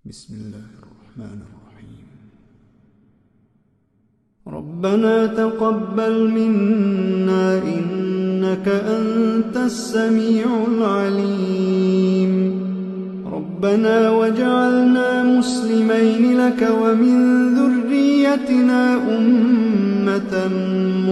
بسم الله الرحمن الرحيم. ربنا تقبل منا إنك أنت السميع العليم. ربنا واجعلنا مسلمين لك ومن ذريتنا أمة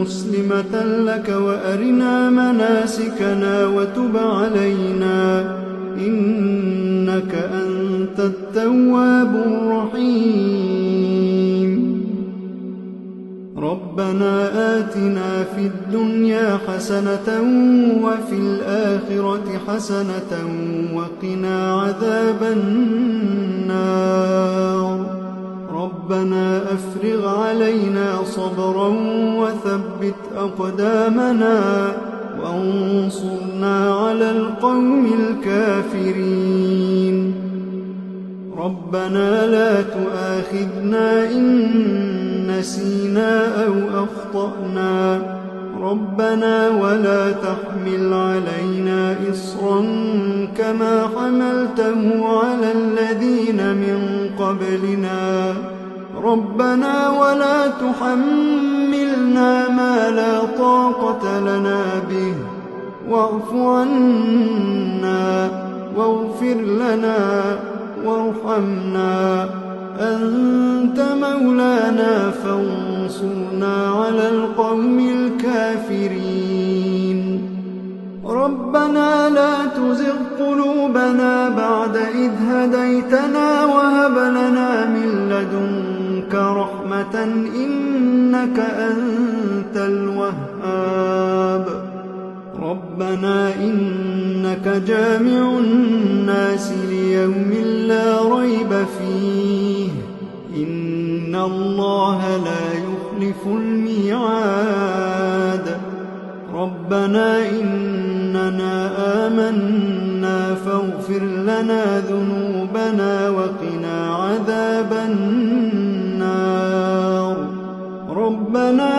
مسلمة لك وأرنا مناسكنا وتب علينا إنك أنت التواب الرحيم. ربنا آتنا في الدنيا حسنة وفي الآخرة حسنة وقنا عذاب النار. ربنا أفرغ علينا صبرا وثبت أقدامنا وانصرنا على القوم الكافرين. ربنا لا تؤاخذنا إن نسينا أو أخطأنا. ربنا ولا تحمل علينا إصرا كما حملته على الذين من قبلنا. ربنا ولا تحملنا ما لا طاقة لنا به واعف عنا واغفر لنا وارحمنا أنت مولانا فانصرنا على القوم الكافرين. ربنا لا تزغ قلوبنا بعد إذ هديتنا وهب لنا من لدنك رحمة إنك أنت الوهاب. ربنا إنك جامع الناس ليوم لا ريب فيه إن الله لا يخلف الميعاد. ربنا إننا آمنا فاغفر لنا ذنوبنا وقنا عذاب النار. ربنا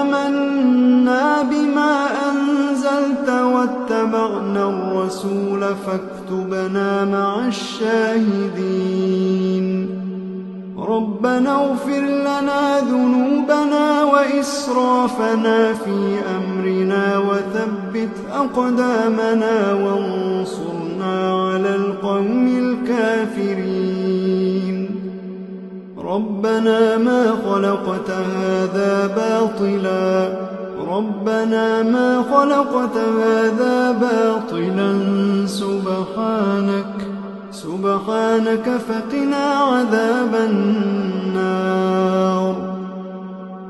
آمنا بما أنزلت واتبعنا الرسول فاكتبنا مع الشاهدين. ربنا اغفر لنا ذنوبنا وإسرافنا في أمرنا وثبت أقدامنا وانصرنا على القوم الكافرين. ربنا ما خلقت هذا باطلا. ربنا ما خلقت هذا باطلا سبحانك فقنا عذاب النار.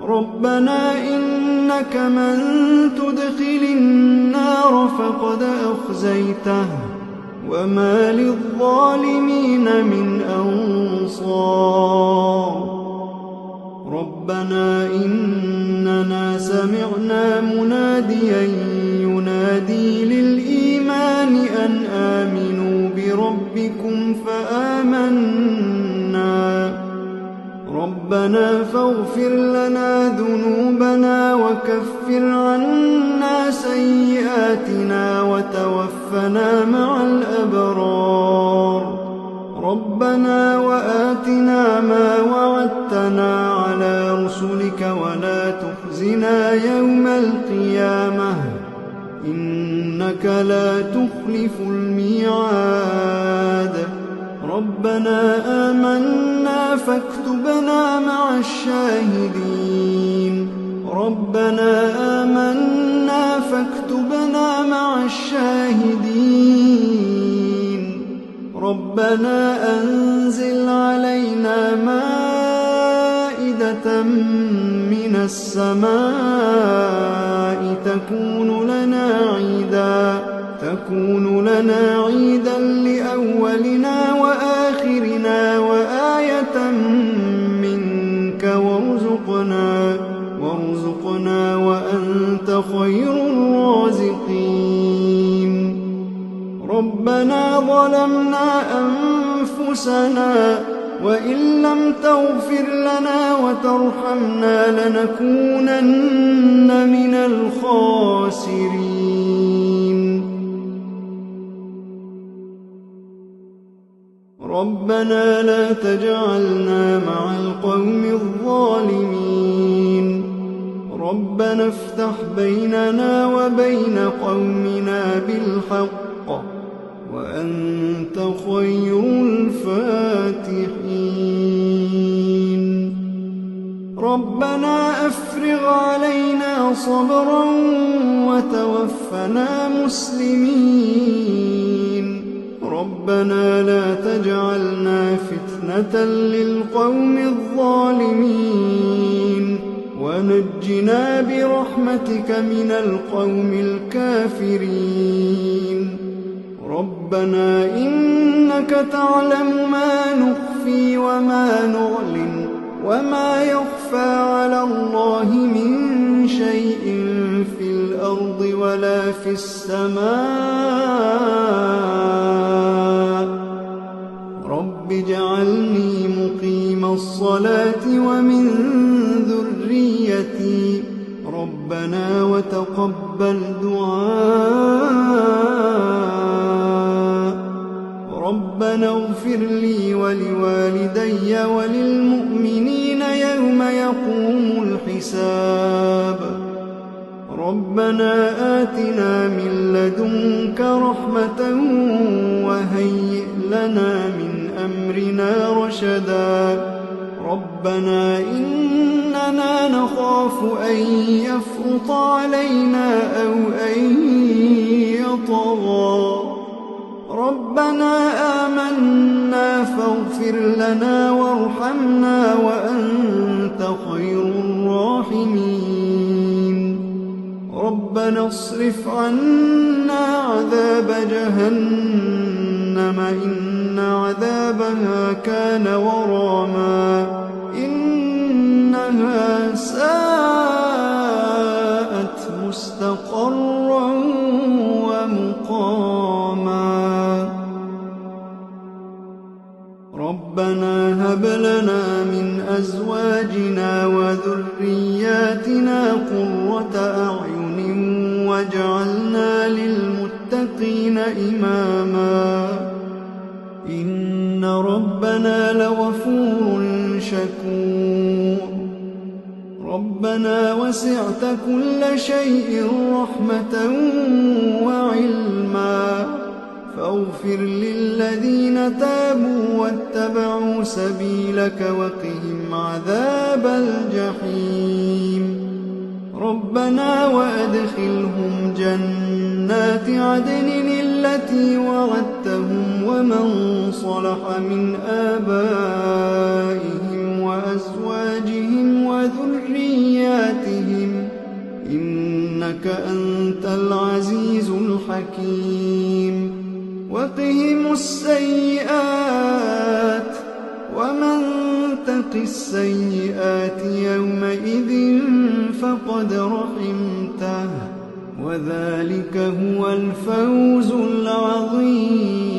ربنا إنك من تدخل النار فقد أخزيته وما للظالمين من أنصار. ربنا إننا سمعنا مناديا ينادي للإيمان أن آمنوا بربكم فآمنا. ربنا فاغفر لنا ذنوبنا وكفر عنا سيئاتنا وتوفنا مع الأبرار. ربنا وآتنا ما وعدتنا على رسلك ولا تخزنا يوم القيامة إنك لا تخلف الميعاد. ربنا آمنا فاكتبنا مع الشاهدين. ربنا آمنا فاكتبنا مع الشاهدين. ربنا أنزل علينا مائدة من السماء تكون لنا عيدا لأولنا وآخرنا وآية منك وارزقنا وأنت خير الرازقين. ربنا ظلمنا أنفسنا وإن لم تغفر لنا وترحمنا لنكونن من الخاسرين. ربنا لا تجعلنا مع القوم الظالمين ربنا افتح بيننا وبين قومنا بالحق وأنت خير الفاتحين ربنا أفرغ علينا صبرا وتوفنا مسلمين ربنا لا تجعلنا فتنة للقوم الظالمين ونجنا برحمتك من القوم الكافرين ربنا إنك تعلم ما نخفي وما نعلن وما يخفى على الله من شيء في الأرض ولا في السماء رب اجعلني مقيم الصلاة ومن ذريتي ربنا وتقبل دعاء ربنا اغفر لي ولوالدي وللمؤمنين يوم يقوم الحساب ربنا آتنا من لدنك رحمة وهيئ لنا من أمرنا رشدا ربنا إننا نخاف أن يفرط علينا أو أن يطغى ربنا آمنا فاغفر لنا وارحمنا وأنت خير الراحمين ربنا اصرف عنا عذاب جهنم إن عذابها كان غراما إنها ساءت مستقرا ومقاما ربنا هب لنا من أزواجنا وذرياتنا قرة أعين واجعلنا للمتقين إماما إن ربنا لغفور شكور ربنا وسعت كل شيء رحمة وعلما فاغفر للذين تابوا واتبعوا سبيلك وقهم عذاب الجحيم ربنا وأدخلهم جنات عدن التي وعدتهم ومن صلح من آبائهم وأزواجهم وذرياتهم إنك أنت العزيز الحكيم وقهم السيئات ومن تق السيئات يومئذ فقد رحمته وذلك هو الفوز العظيم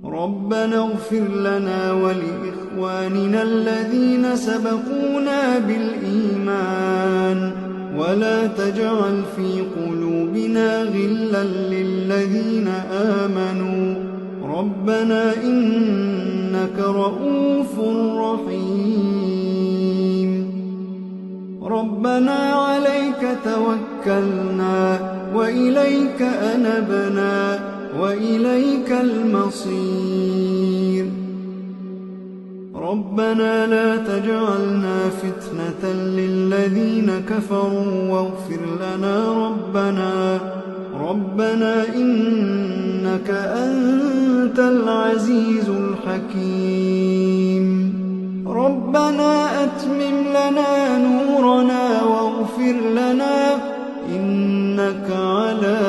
ربنا اغفر لنا ولإخواننا الذين سبقونا بالإيمان ولا تجعل في قلوبنا غلا للذين آمنوا ربنا إنك رؤوف رحيم ربنا عليك توكلنا وإليك أنبنا وإليك المصير ربنا لا تجعلنا فتنة للذين كفروا واغفر لنا ربنا إنك أنت العزيز الحكيم ربنا أتمم لنا نورنا واغفر لنا إنك على